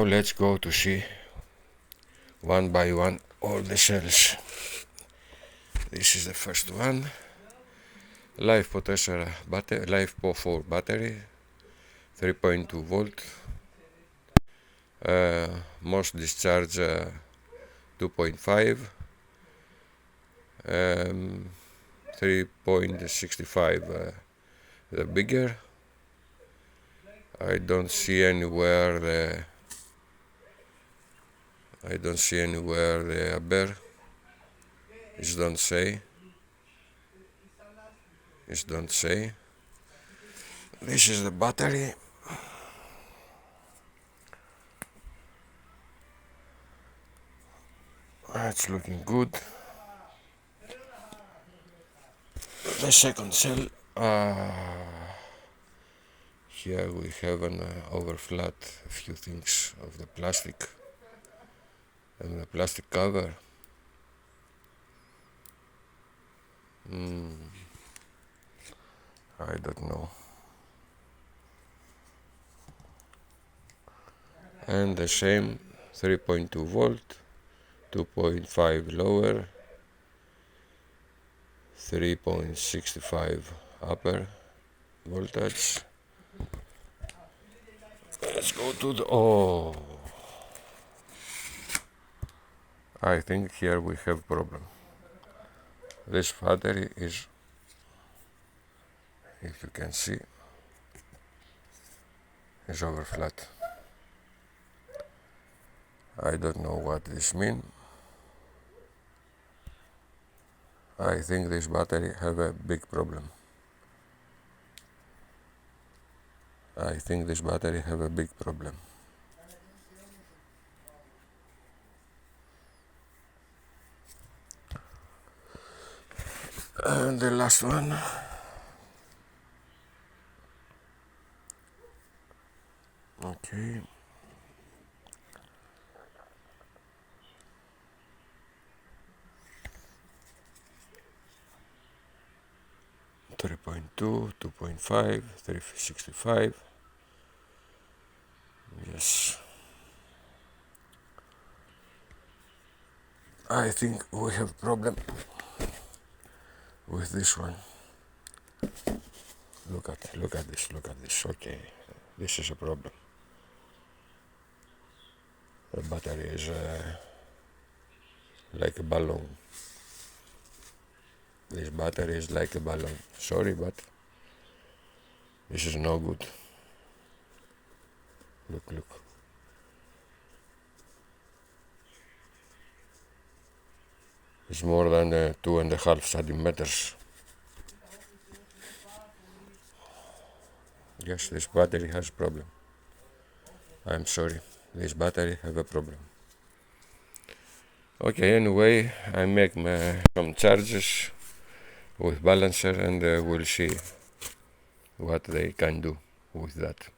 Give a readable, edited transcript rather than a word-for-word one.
let's go to see one by one all the cells. This is the first one, lifepo4 battery, 3.2 volt, most discharge 2.5, 3.65 the bigger. I don't see anywhere the ampere. It don't say. This is the battery. It's looking good. The second cell. Here we have an overflat, a few things of the plastic and the plastic cover. I don't know. And the same 3.2 volt, 2.5 lower, 3.65 upper voltage. Let's go to the I think here we have problem. This battery is, if you can see, is overflat. I don't know what this means. I think this battery have a big problem. And the last one. Okay. .2, 2.5, 365. Yes. I think we have problem with this one. Look at this. Okay, this is a problem. The battery is like a balloon. This battery is like a balloon. Sorry, but this is no good. Look. It's more than 2.5 centimeters. Yes, this battery has a problem. I'm sorry, this battery have a problem. Okay, anyway, I make some charges with balancer and we'll see what they can do with that.